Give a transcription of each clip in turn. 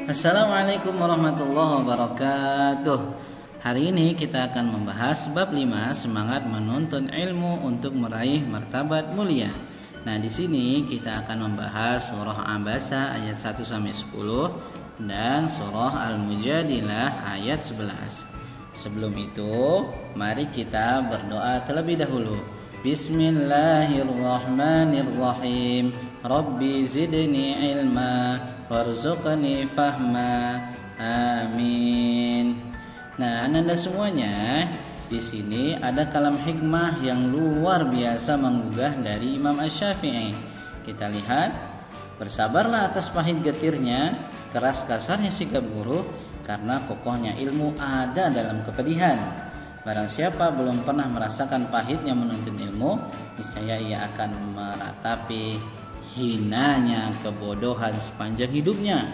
Assalamualaikum warahmatullahi wabarakatuh. Hari ini kita akan membahas bab 5, semangat menuntut ilmu untuk meraih martabat mulia. Nah, di sini kita akan membahas surah Abasa ayat 1 sampai 10 dan surah Al-Mujadilah ayat 11. Sebelum itu, mari kita berdoa terlebih dahulu. Bismillahirrahmanirrahim. Rabbi zidni ilma warzuqni fahma. Amin. Nah, Anda semuanya, di sini ada kalam hikmah yang luar biasa menggugah dari Imam Asy-Syafi'i. Kita lihat, bersabarlah atas pahit getirnya, keras kasarnya sikap guru, karena kokohnya ilmu ada dalam kepedihan. Barang siapa belum pernah merasakan pahitnya menuntut ilmu, niscaya ia akan meratapi hinanya kebodohan sepanjang hidupnya.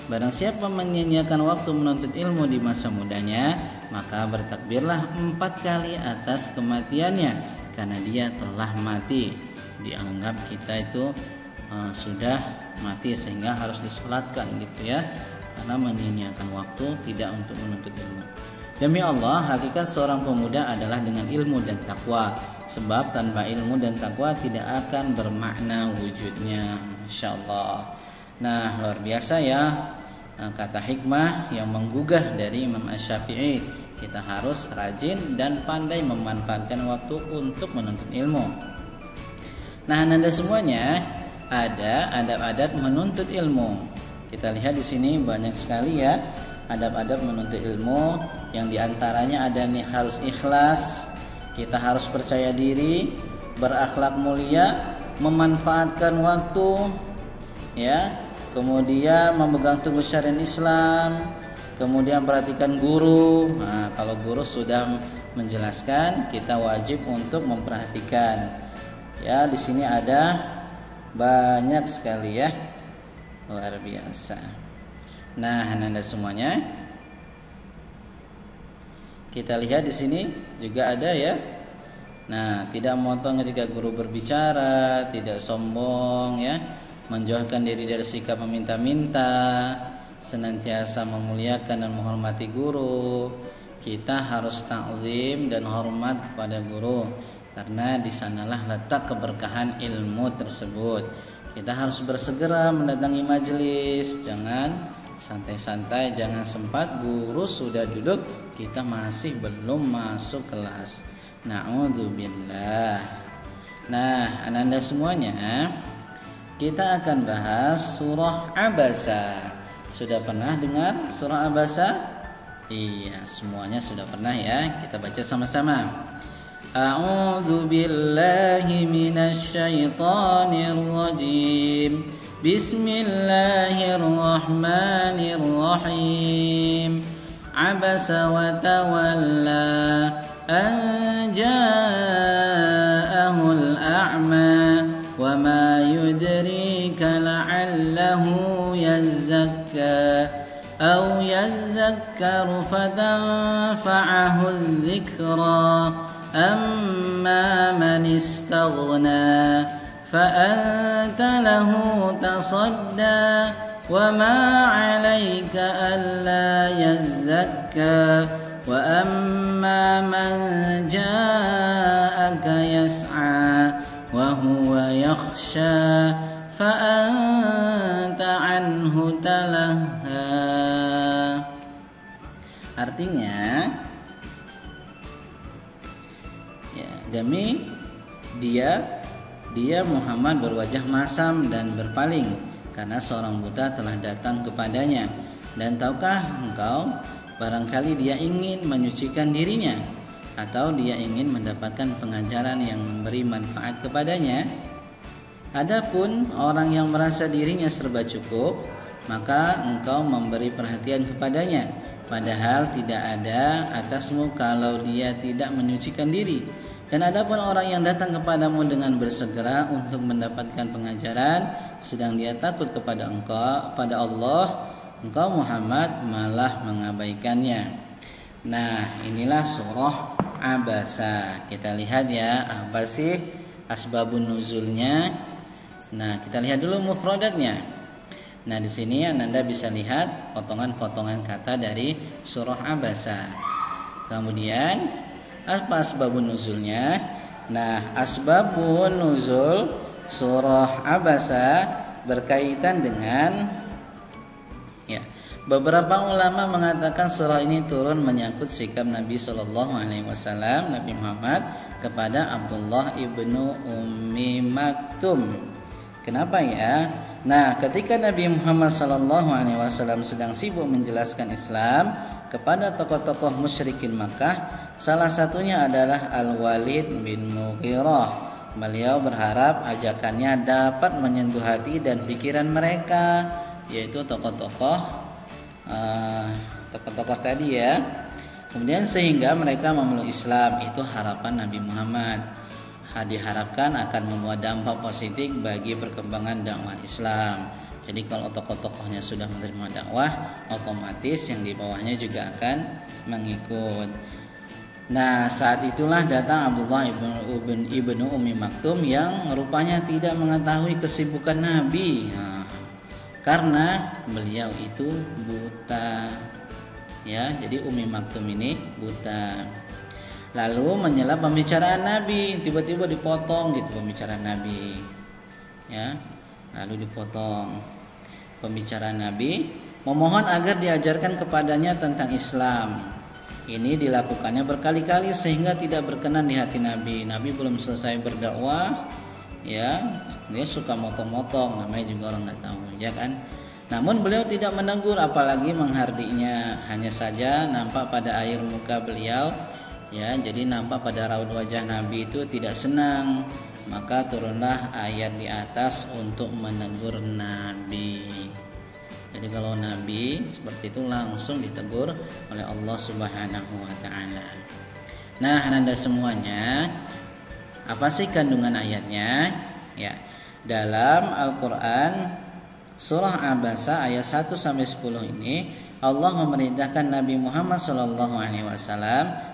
Barang siapa menyia-nyiakan waktu menuntut ilmu di masa mudanya, maka bertakbirlah 4 kali atas kematiannya, karena dia telah mati. Dianggap kita itu sudah mati sehingga harus disolatkan gitu ya, karena menyia-nyiakan waktu tidak untuk menuntut ilmu. Demi Allah, hakikat seorang pemuda adalah dengan ilmu dan takwa. Sebab tanpa ilmu dan takwa tidak akan bermakna wujudnya. Masya Allah. Nah, luar biasa ya kata hikmah yang menggugah dari Imam Asy-Syafi'i. Kita harus rajin dan pandai memanfaatkan waktu untuk menuntut ilmu. Nah, Anda semuanya, ada adab-adab menuntut ilmu. Kita lihat di sini banyak sekali ya adab-adab menuntut ilmu, yang diantaranya ada nih, harus ikhlas, kita harus percaya diri, berakhlak mulia, memanfaatkan waktu, ya, kemudian memegang teguh syariat Islam, kemudian perhatikan guru. Nah, kalau guru sudah menjelaskan, kita wajib untuk memperhatikan. Ya, di sini ada banyak sekali ya, luar biasa. Nah, Anda semuanya, kita lihat di sini juga ada ya. Nah, tidak memotong ketika guru berbicara, tidak sombong ya, menjauhkan diri dari sikap meminta-minta, senantiasa memuliakan dan menghormati guru. Kita harus ta'zim dan hormat kepada guru, karena di sanalah letak keberkahan ilmu tersebut. Kita harus bersegera mendatangi majelis, jangan santai-santai, jangan sempat guru sudah duduk kita masih belum masuk kelas. Na'udzubillah. Nah, Anda semuanya, kita akan bahas surah Abasa. Sudah pernah dengar surah Abasa? Iya, semuanya sudah pernah ya. Kita baca sama-sama. A'udzubillahi minasyaitonir rajim. Bismillahirrahmanirrahim. Abasa wa tawalla an ja'ahul a'ma wa ma yudrika la'allahu yazzakka aw yadhakkaru fatanfa'ahu adh-dhikra amma man istaghna فأنت له تصدى وما عليك ألا يزكى وأما من جاءك يسعى وهو يخشى فأنت عنه تلهى. Artinya, ya, demi dia Muhammad berwajah masam dan berpaling, karena seorang buta telah datang kepadanya. Dan tahukah engkau, barangkali dia ingin menyucikan dirinya, atau dia ingin mendapatkan pengajaran yang memberi manfaat kepadanya. Adapun orang yang merasa dirinya serba cukup, maka engkau memberi perhatian kepadanya, padahal tidak ada atasmu kalau dia tidak menyucikan diri. Dan adapun orang yang datang kepadamu dengan bersegera untuk mendapatkan pengajaran, sedang dia takut kepada engkau, pada Allah, engkau Muhammad malah mengabaikannya. Nah, inilah surah Abasa. Kita lihat ya, apa sih asbabun nuzulnya. Nah, kita lihat dulu mufradatnya. Nah, di sini Anda bisa lihat potongan-potongan kata dari surah Abasa. Kemudian apa asbabun nuzulnya? Nah, asbabun nuzul surah Abasa berkaitan dengan beberapa ulama mengatakan surah ini turun menyangkut sikap Nabi Shallallahu Alaihi Wasallam, Nabi Muhammad, kepada Abdullah ibnu Ummi Maktum. Kenapa ya? Nah, ketika Nabi Muhammad Shallallahu Alaihi Wasallam sedang sibuk menjelaskan Islam kepada tokoh-tokoh musyrikin Makkah, salah satunya adalah Al-Walid bin Mughirah. Beliau berharap ajakannya dapat menyentuh hati dan pikiran mereka, yaitu tokoh-tokoh tadi ya. Kemudian sehingga mereka memeluk Islam, itu harapan Nabi Muhammad. Diharapkan akan membawa dampak positif bagi perkembangan dakwah Islam. Jadi kalau tokoh-tokohnya sudah menerima dakwah, otomatis yang di bawahnya juga akan mengikut. Nah, saat itulah datang Abdullah ibnu Ummi Maktum yang rupanya tidak mengetahui kesibukan Nabi. Karena beliau itu buta, ya. Jadi Ummi Maktum ini buta. Lalu menyela pembicaraan Nabi, tiba-tiba dipotong gitu pembicaraan Nabi, ya. Lalu dipotong pembicaraan Nabi, memohon agar diajarkan kepadanya tentang Islam. Ini dilakukannya berkali-kali sehingga tidak berkenan di hati Nabi. Nabi belum selesai berdakwah, ya, dia suka motong-motong, namanya juga orang nggak tahu, ya kan. Namun beliau tidak menegur apalagi menghardinya. Hanya saja nampak pada air muka beliau, ya, jadi nampak pada raut wajah Nabi itu tidak senang. Maka turunlah ayat di atas untuk menegur Nabi. Jadi kalau Nabi seperti itu langsung ditegur oleh Allah Subhanahu wa taala. Nah, Anda semuanya, apa sih kandungan ayatnya? Ya, dalam Al-Qur'an surah Abasa ayat 1 sampai 10 ini Allah memerintahkan Nabi Muhammad SAW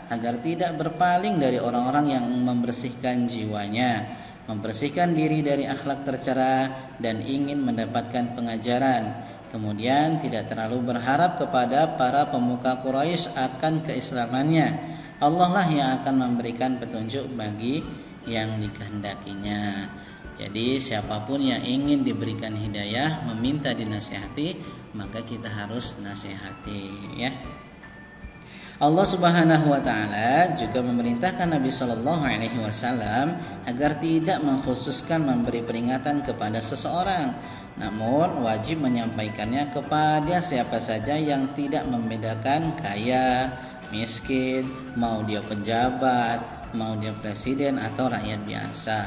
agar tidak berpaling dari orang-orang yang membersihkan jiwanya, membersihkan diri dari akhlak tercela dan ingin mendapatkan pengajaran. Kemudian tidak terlalu berharap kepada para pemuka Quraisy akan keislamannya. Allah lah yang akan memberikan petunjuk bagi yang dikehendakinya. Jadi siapapun yang ingin diberikan hidayah, meminta dinasihati, maka kita harus nasihati, ya. Allah Subhanahu wa taala juga memerintahkan Nabi Shallallahu alaihi wasallam agar tidak mengkhususkan memberi peringatan kepada seseorang, namun wajib menyampaikannya kepada siapa saja yang tidak membedakan kaya, miskin, mau dia pejabat, mau dia presiden atau rakyat biasa.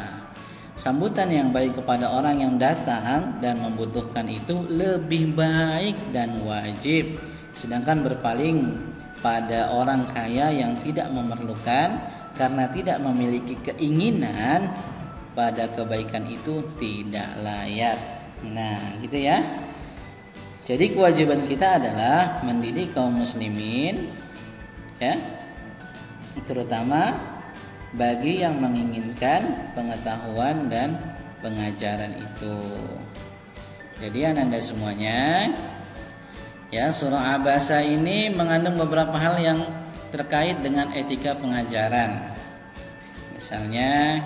Sambutan yang baik kepada orang yang datang dan membutuhkan itu lebih baik dan wajib. Sedangkan berpaling pada orang kaya yang tidak memerlukan karena tidak memiliki keinginan pada kebaikan itu tidak layak. Nah, gitu ya. Jadi kewajiban kita adalah mendidik kaum muslimin, ya, terutama bagi yang menginginkan pengetahuan dan pengajaran itu. Jadi Anda semuanya, ya, surah Abasa ini mengandung beberapa hal yang terkait dengan etika pengajaran. Misalnya,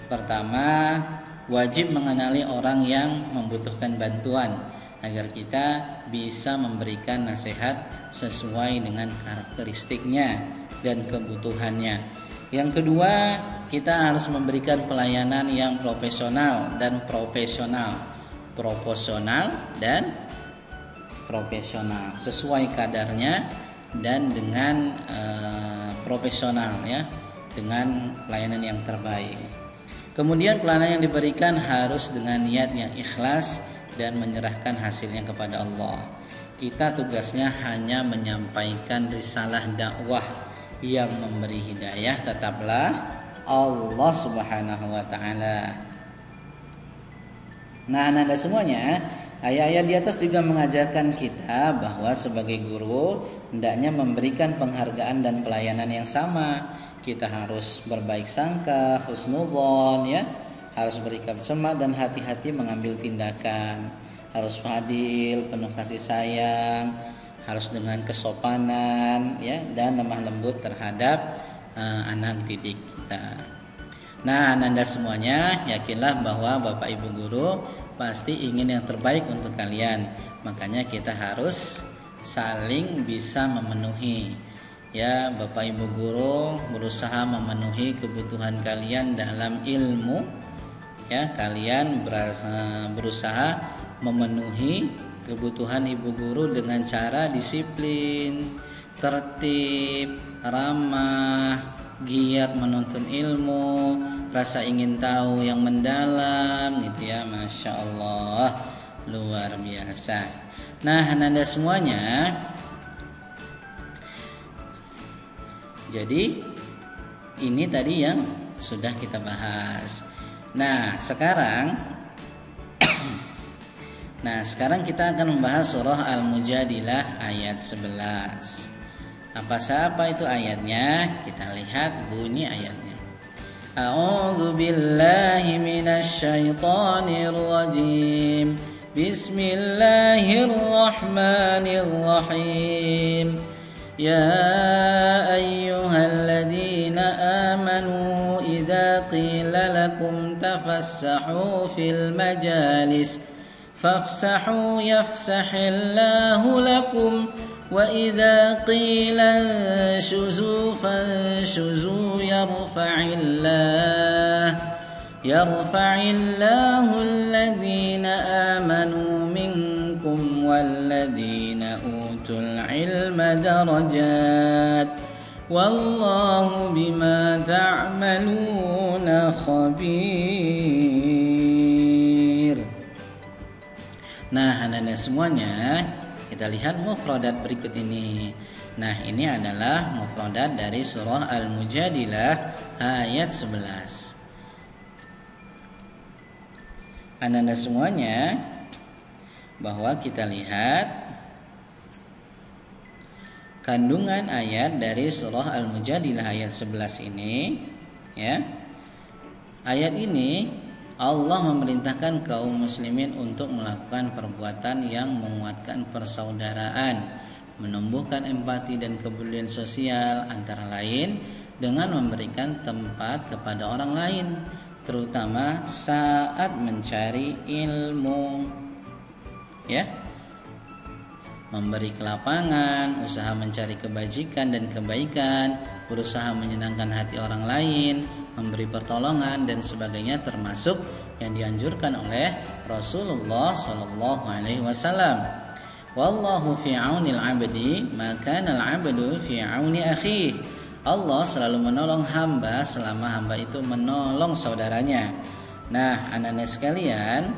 pertama, wajib mengenali orang yang membutuhkan bantuan agar kita bisa memberikan nasihat sesuai dengan karakteristiknya dan kebutuhannya. Yang kedua, kita harus memberikan pelayanan yang proporsional dan profesional sesuai kadarnya dan dengan profesional, ya, dengan pelayanan yang terbaik. Kemudian pelayanan yang diberikan harus dengan niat yang ikhlas dan menyerahkan hasilnya kepada Allah. Kita tugasnya hanya menyampaikan risalah dakwah. Yang memberi hidayah tetaplah Allah Subhanahu wa taala. Nah, Anda semuanya, ayat-ayat di atas juga mengajarkan kita bahwa sebagai guru hendaknya memberikan penghargaan dan pelayanan yang sama. Kita harus berbaik sangka, husnudzon, ya, harus berikap semak dan hati-hati mengambil tindakan. harus fadil, penuh kasih sayang, harus dengan kesopanan ya, dan lemah lembut terhadap anak didik kita. Nah, Anda semuanya yakinlah bahwa Bapak Ibu guru pasti ingin yang terbaik untuk kalian. Makanya kita harus saling bisa memenuhi. Ya, Bapak Ibu guru berusaha memenuhi kebutuhan kalian dalam ilmu. Ya, kalian berusaha memenuhi kebutuhan ibu guru dengan cara disiplin, tertib, ramah, giat menuntut ilmu, rasa ingin tahu yang mendalam gitu ya. Masya Allah, luar biasa. Nah, Anda semuanya, jadi ini tadi yang sudah kita bahas. Nah, sekarang kita akan membahas surah Al-Mujadilah ayat 11. Apa itu ayatnya? Kita lihat bunyi ayatnya. A'udzu billahi minasy syaithanir rajim. Bismillahirrahmanirrahim. Ya ayyuhalladzina amanu idza qila lakum tafassahu fil majalis fafsahu yafsahillahu lakum wa idza qila anshuzu fanshuzu yarfa'illahu alladhina amanu minkum walladhina utul ilma darajat wallahu bima ta'maluna khabir. Nah, anak-anak semuanya, kita lihat mufradat berikut ini. Nah, ini adalah mufradat dari surah Al-Mujadilah ayat 11. Anak-anak semuanya, bahwa kita lihat kandungan ayat dari surah Al-Mujadilah ayat 11 ini ya. Ayat ini Allah memerintahkan kaum muslimin untuk melakukan perbuatan yang menguatkan persaudaraan, menumbuhkan empati dan kepedulian sosial, antara lain dengan memberikan tempat kepada orang lain, terutama saat mencari ilmu. Ya. Memberi kelapangan, usaha mencari kebajikan dan kebaikan, berusaha menyenangkan hati orang lain, memberi pertolongan dan sebagainya, termasuk yang dianjurkan oleh Rasulullah sallallahu alaihi wasallam. Wallahu fi aunil 'abdi, maka al-'abdu fi auni akhihi. Allah selalu menolong hamba selama hamba itu menolong saudaranya. Nah, anak-anak sekalian,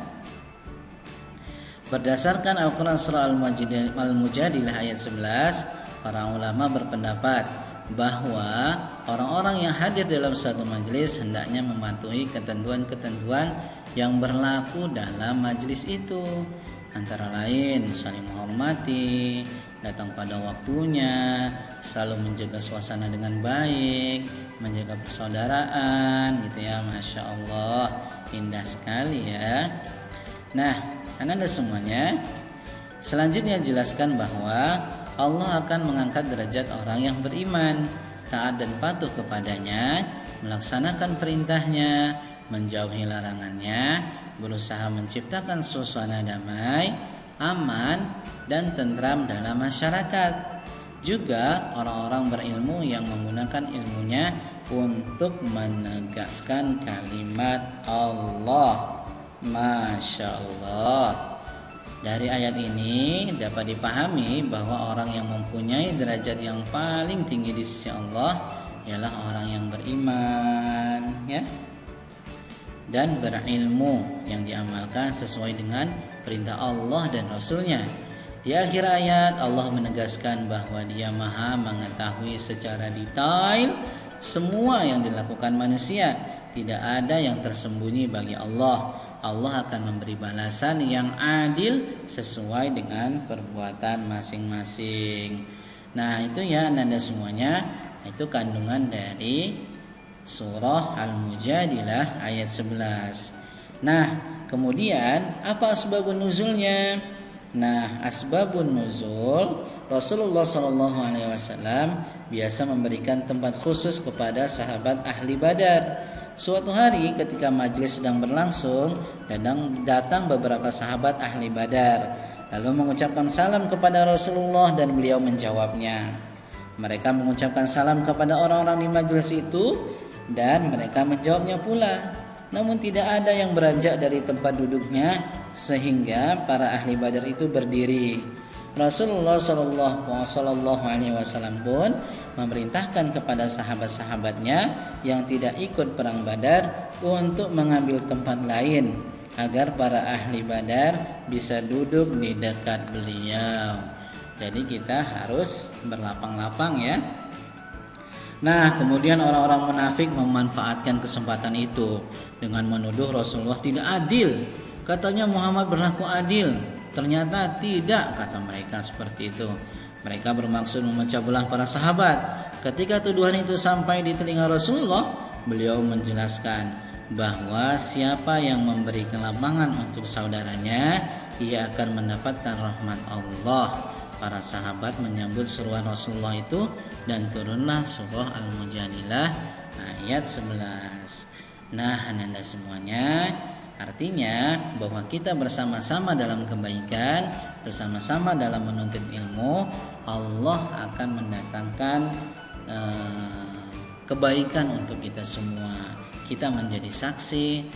berdasarkan Al-Quran surah Al-Mujadilah ayat 11, para ulama berpendapat bahwa orang-orang yang hadir dalam suatu majelis hendaknya mematuhi ketentuan-ketentuan yang berlaku dalam majelis itu, antara lain saling menghormati, datang pada waktunya, selalu menjaga suasana dengan baik, menjaga persaudaraan gitu ya. Masya Allah, indah sekali ya. Nah, anak-anak semuanya, selanjutnya jelaskan bahwa Allah akan mengangkat derajat orang yang beriman, taat dan patuh kepadanya, melaksanakan perintahnya, menjauhi larangannya, berusaha menciptakan suasana damai, aman, dan tentram dalam masyarakat. Juga orang-orang berilmu yang menggunakan ilmunya untuk menegakkan kalimat Allah. Masya Allah. Dari ayat ini dapat dipahami bahwa orang yang mempunyai derajat yang paling tinggi di sisi Allah ialah orang yang beriman ya, dan berilmu yang diamalkan sesuai dengan perintah Allah dan Rasulnya. Di akhir ayat Allah menegaskan bahwa Dia Maha mengetahui secara detail semua yang dilakukan manusia. Tidak ada yang tersembunyi bagi Allah. Allah akan memberi balasan yang adil sesuai dengan perbuatan masing-masing. Nah, itu ya Anda semuanya, itu kandungan dari surah Al-Mujadilah ayat 11. Nah, kemudian apa asbabun nuzulnya? Nah, asbabun nuzul, Rasulullah Shallallahu Alaihi Wasallam biasa memberikan tempat khusus kepada sahabat ahli Badar. Suatu hari ketika majelis sedang berlangsung, datang beberapa sahabat ahli Badar, lalu mengucapkan salam kepada Rasulullah dan beliau menjawabnya. Mereka mengucapkan salam kepada orang-orang di majelis itu dan mereka menjawabnya pula. Namun tidak ada yang beranjak dari tempat duduknya sehingga para ahli Badar itu berdiri. Rasulullah Shallallahu Alaihi Wasallam pun memerintahkan kepada sahabat-sahabatnya yang tidak ikut perang Badar untuk mengambil tempat lain agar para ahli Badar bisa duduk di dekat beliau. Jadi kita harus berlapang-lapang ya. Nah, kemudian orang-orang munafik memanfaatkan kesempatan itu dengan menuduh Rasulullah tidak adil. Katanya Muhammad berlaku adil. Ternyata tidak, kata mereka seperti itu. Mereka bermaksud memecah belah para sahabat. Ketika tuduhan itu sampai di telinga Rasulullah, beliau menjelaskan bahwa siapa yang memberi kelapangan untuk saudaranya, ia akan mendapatkan rahmat Allah. Para sahabat menyambut seruan Rasulullah itu dan turunlah surah Al-Mujadilah ayat 11. Nah, Anda semuanya, artinya bahwa kita bersama-sama dalam kebaikan, bersama-sama dalam menuntut ilmu, Allah akan mendatangkan kebaikan untuk kita semua. Kita menjadi saksi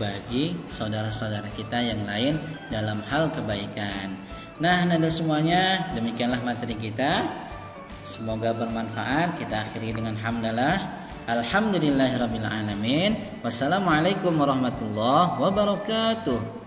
bagi saudara-saudara kita yang lain dalam hal kebaikan. Nah, Anda semuanya, demikianlah materi kita. Semoga bermanfaat. Kita akhiri dengan hamdalah. Alhamdulillahirabbil alamin. Wassalamualaikum warahmatullahi wabarakatuh.